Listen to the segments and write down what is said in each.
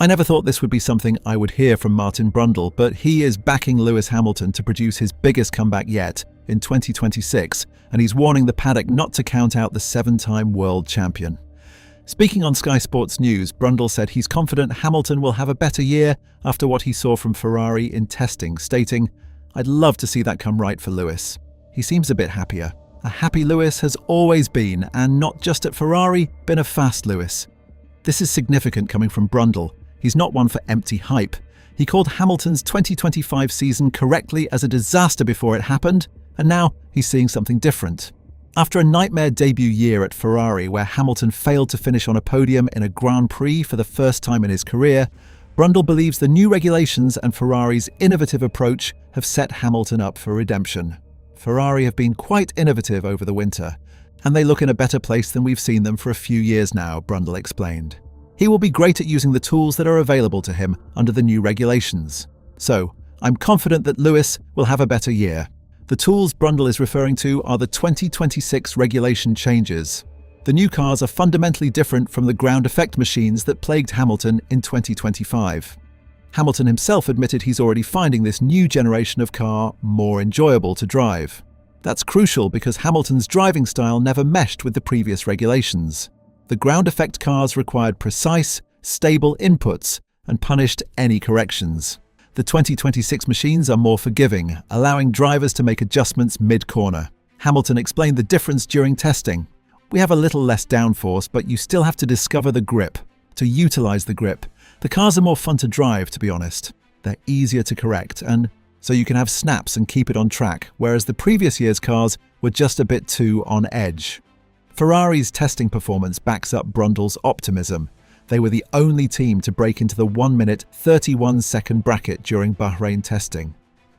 I never thought this would be something I would hear from Martin Brundle, but he is backing Lewis Hamilton to produce his biggest comeback yet in 2026, and he's warning the paddock not to count out the 7-time world champion. Speaking on Sky Sports News, Brundle said he's confident Hamilton will have a better year after what he saw from Ferrari in testing, stating, "I'd love to see that come right for Lewis. He seems a bit happier. A happy Lewis has always been, and not just at Ferrari, been a fast Lewis." This is significant coming from Brundle. He's not one for empty hype. He called Hamilton's 2025 season correctly as a disaster before it happened, and now he's seeing something different. After a nightmare debut year at Ferrari where Hamilton failed to finish on a podium in a Grand Prix for the first time in his career, Brundle believes the new regulations and Ferrari's innovative approach have set Hamilton up for redemption. Ferrari have been quite innovative over the winter, and they look in a better place than we've seen them for a few years now, Brundle explained. He will be great at using the tools that are available to him under the new regulations. So, I'm confident that Lewis will have a better year. The tools Brundle is referring to are the 2026 regulation changes. The new cars are fundamentally different from the ground effect machines that plagued Hamilton in 2025. Hamilton himself admitted he's already finding this new generation of car more enjoyable to drive. That's crucial because Hamilton's driving style never meshed with the previous regulations. The ground effect cars required precise, stable inputs and punished any corrections. The 2026 machines are more forgiving, allowing drivers to make adjustments mid-corner. Hamilton explained the difference during testing. "We have a little less downforce, but you still have to discover the grip, to utilize the grip. The cars are more fun to drive, to be honest. They're easier to correct, and so you can have snaps and keep it on track, whereas the previous year's cars were just a bit too on edge." Ferrari's testing performance backs up Brundle's optimism. They were the only team to break into the 1-minute, 31-second bracket during Bahrain testing.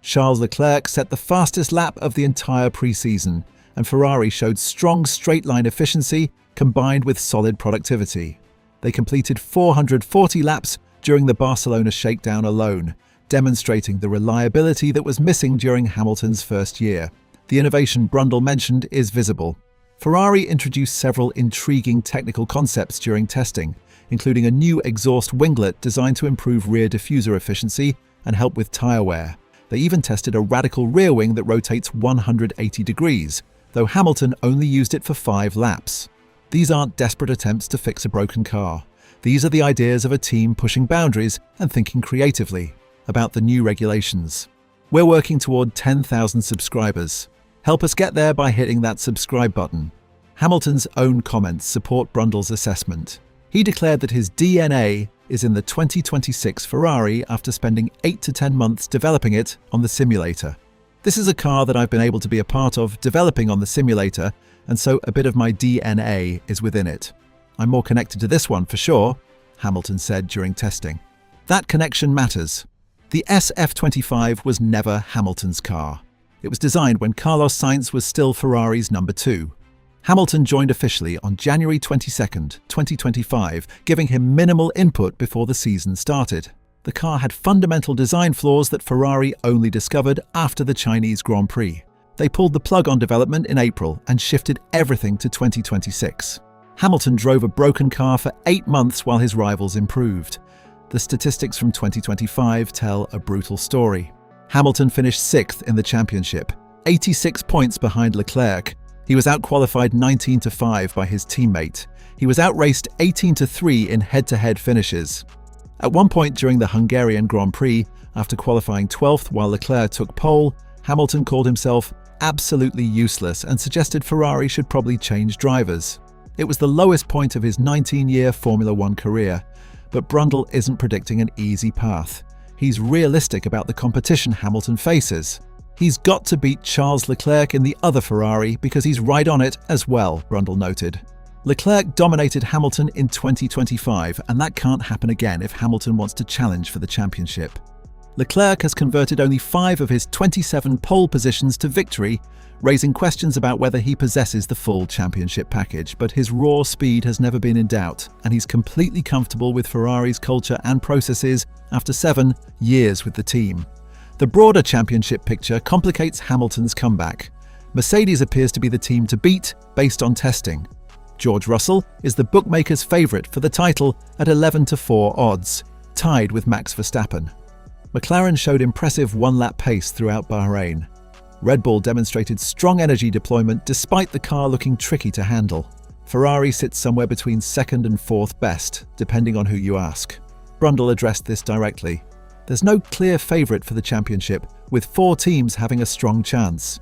Charles Leclerc set the fastest lap of the entire pre-season, and Ferrari showed strong straight-line efficiency combined with solid productivity. They completed 440 laps during the Barcelona shakedown alone, demonstrating the reliability that was missing during Hamilton's first year. The innovation Brundle mentioned is visible. Ferrari introduced several intriguing technical concepts during testing, including a new exhaust winglet designed to improve rear diffuser efficiency and help with tyre wear. They even tested a radical rear wing that rotates 180 degrees, though Hamilton only used it for 5 laps. These aren't desperate attempts to fix a broken car. These are the ideas of a team pushing boundaries and thinking creatively about the new regulations. We're working toward 10,000 subscribers. Help us get there by hitting that subscribe button. Hamilton's own comments support Brundle's assessment. He declared that his DNA is in the 2026 Ferrari after spending 8 to 10 months developing it on the simulator. "This is a car that I've been able to be a part of developing on the simulator, and so a bit of my DNA is within it. I'm more connected to this one for sure," Hamilton said during testing. That connection matters. The SF25 was never Hamilton's car. It was designed when Carlos Sainz was still Ferrari's number 2. Hamilton joined officially on January 22, 2025, giving him minimal input before the season started. The car had fundamental design flaws that Ferrari only discovered after the Chinese Grand Prix. They pulled the plug on development in April and shifted everything to 2026. Hamilton drove a broken car for 8 months while his rivals improved. The statistics from 2025 tell a brutal story. Hamilton finished 6th in the championship, 86 points behind Leclerc. He was outqualified 19-5 by his teammate. He was outraced 18-3 in head-to-head finishes. At one point during the Hungarian Grand Prix, after qualifying 12th while Leclerc took pole, Hamilton called himself absolutely useless and suggested Ferrari should probably change drivers. It was the lowest point of his 19-year Formula One career, but Brundle isn't predicting an easy path. He's realistic about the competition Hamilton faces. He's got to beat Charles Leclerc in the other Ferrari because he's right on it as well, Brundle noted. Leclerc dominated Hamilton in 2025, and that can't happen again if Hamilton wants to challenge for the championship. Leclerc has converted only 5 of his 27 pole positions to victory, raising questions about whether he possesses the full championship package, but his raw speed has never been in doubt, and he's completely comfortable with Ferrari's culture and processes after 7 years with the team. The broader championship picture complicates Hamilton's comeback. Mercedes appears to be the team to beat based on testing. George Russell is the bookmaker's favourite for the title at 11-4 odds. tied with Max Verstappen. McLaren showed impressive one-lap pace throughout Bahrain. Red Bull demonstrated strong energy deployment despite the car looking tricky to handle. Ferrari sits somewhere between second and fourth best, depending on who you ask. Brundle addressed this directly. There's no clear favourite for the championship, with 4 teams having a strong chance.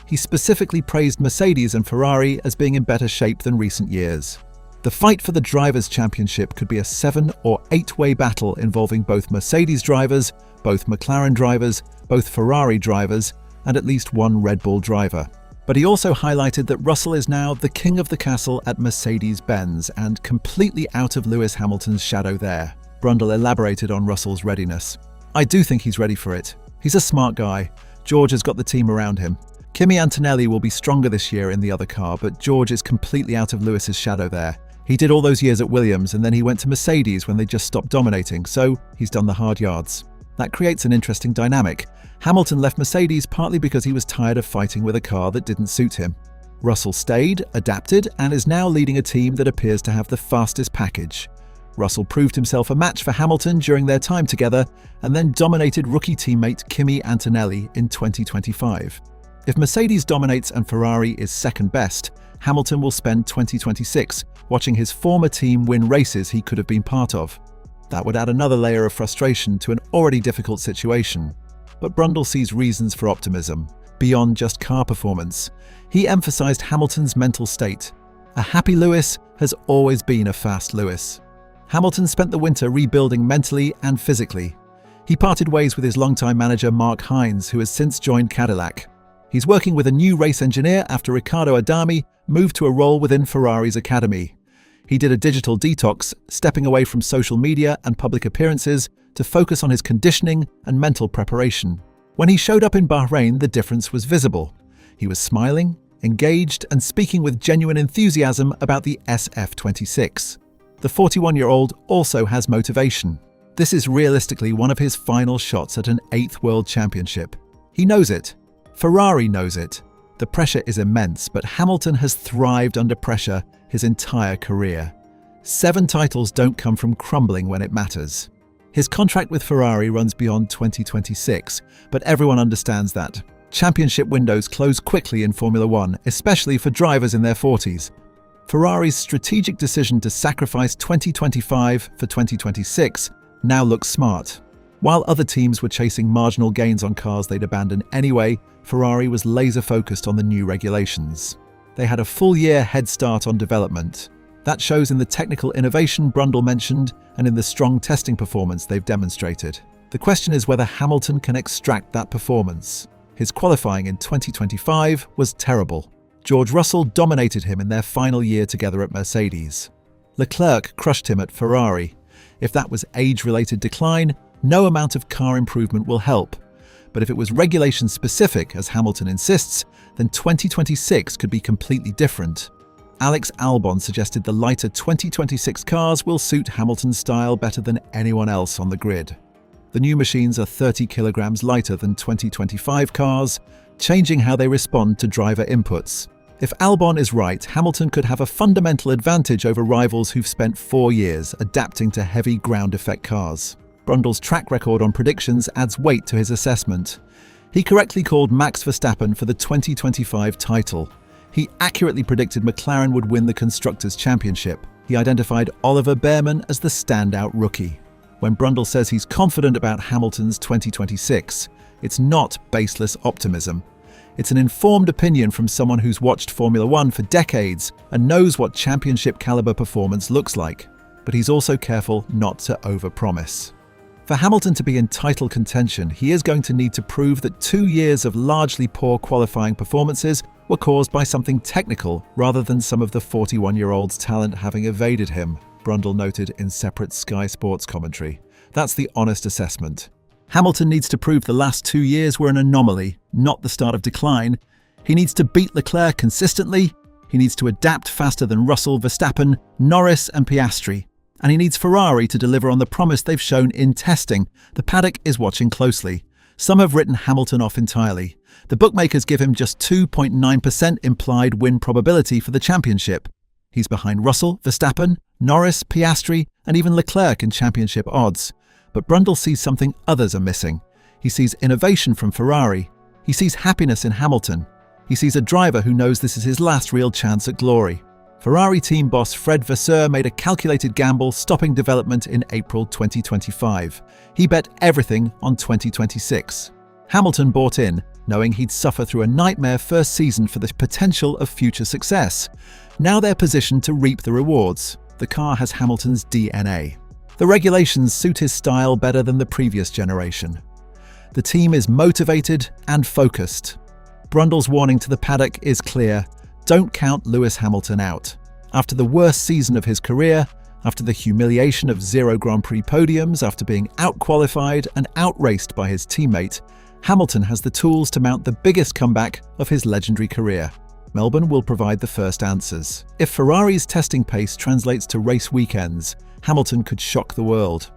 He specifically praised Mercedes and Ferrari as being in better shape than recent years. The fight for the Drivers' Championship could be a 7- or 8-way battle involving both Mercedes drivers, both McLaren drivers, both Ferrari drivers, and at least one Red Bull driver. But he also highlighted that Russell is now the king of the castle at Mercedes-Benz and completely out of Lewis Hamilton's shadow there. Brundle elaborated on Russell's readiness. "I do think he's ready for it. He's a smart guy. George has got the team around him. Kimi Antonelli will be stronger this year in the other car, but George is completely out of Lewis's shadow there. He did all those years at Williams and then he went to Mercedes when they just stopped dominating, so he's done the hard yards. That creates an interesting dynamic. Hamilton left Mercedes partly because he was tired of fighting with a car that didn't suit him. Russell stayed, adapted, and is now leading a team that appears to have the fastest package. Russell proved himself a match for Hamilton during their time together and then dominated rookie teammate Kimi Antonelli in 2025. If Mercedes dominates and Ferrari is second best, Hamilton will spend 2026 watching his former team win races he could have been part of. That would add another layer of frustration to an already difficult situation. But Brundle sees reasons for optimism, beyond just car performance. He emphasized Hamilton's mental state. A happy Lewis has always been a fast Lewis. Hamilton spent the winter rebuilding mentally and physically. He parted ways with his longtime manager Mark Hines, who has since joined Cadillac. He's working with a new race engineer after Riccardo Adami moved to a role within Ferrari's academy. He did a digital detox, stepping away from social media and public appearances to focus on his conditioning and mental preparation. When he showed up in Bahrain, the difference was visible. He was smiling, engaged, and speaking with genuine enthusiasm about the SF26. The 41-year-old also has motivation. This is realistically one of his final shots at an 8th World Championship. He knows it. Ferrari knows it. The pressure is immense, but Hamilton has thrived under pressure his entire career. 7 titles don't come from crumbling when it matters. His contract with Ferrari runs beyond 2026, but everyone understands that. Championship windows close quickly in Formula One, especially for drivers in their 40s. Ferrari's strategic decision to sacrifice 2025 for 2026 now looks smart. While other teams were chasing marginal gains on cars they'd abandon anyway, Ferrari was laser-focused on the new regulations. They had a full-year head start on development. That shows in the technical innovation Brundle mentioned and in the strong testing performance they've demonstrated. The question is whether Hamilton can extract that performance. His qualifying in 2025 was terrible. George Russell dominated him in their final year together at Mercedes. Leclerc crushed him at Ferrari. If that was age-related decline, no amount of car improvement will help. But if it was regulation-specific, as Hamilton insists, then 2026 could be completely different. Alex Albon suggested the lighter 2026 cars will suit Hamilton's style better than anyone else on the grid. The new machines are 30 kilograms lighter than 2025 cars, changing how they respond to driver inputs. If Albon is right, Hamilton could have a fundamental advantage over rivals who've spent 4 years adapting to heavy ground effect cars. Brundle's track record on predictions adds weight to his assessment. He correctly called Max Verstappen for the 2025 title. He accurately predicted McLaren would win the Constructors' Championship. He identified Oliver Behrman as the standout rookie. When Brundle says he's confident about Hamilton's 2026, it's not baseless optimism. It's an informed opinion from someone who's watched Formula One for decades and knows what championship-caliber performance looks like. But he's also careful not to overpromise. For Hamilton to be in title contention, he is going to need to prove that 2 years of largely poor qualifying performances were caused by something technical rather than some of the 41-year-old's talent having evaded him, Brundle noted in separate Sky Sports commentary. That's the honest assessment. Hamilton needs to prove the last 2 years were an anomaly, not the start of decline. He needs to beat Leclerc consistently. He needs to adapt faster than Russell, Verstappen, Norris and Piastri. And he needs Ferrari to deliver on the promise they've shown in testing. The Paddock is watching closely. Some have written Hamilton off entirely. The bookmakers give him just 2.9% implied win probability for the championship. He's behind Russell, Verstappen, Norris, Piastri, and even Leclerc in championship odds. But Brundle sees something others are missing. He sees innovation from Ferrari. He sees happiness in Hamilton. He sees a driver who knows this is his last real chance at glory. Ferrari team boss Fred Vasseur made a calculated gamble, stopping development in April 2025. He bet everything on 2026. Hamilton bought in, knowing he'd suffer through a nightmare first season for the potential of future success. Now they're positioned to reap the rewards. The car has Hamilton's DNA. The regulations suit his style better than the previous generation. The team is motivated and focused. Brundle's warning to the paddock is clear: don't count Lewis Hamilton out. After the worst season of his career, after the humiliation of 0 Grand Prix podiums, after being out-qualified and out-raced by his teammate, Hamilton has the tools to mount the biggest comeback of his legendary career. Melbourne will provide the first answers. If Ferrari's testing pace translates to race weekends, Hamilton could shock the world.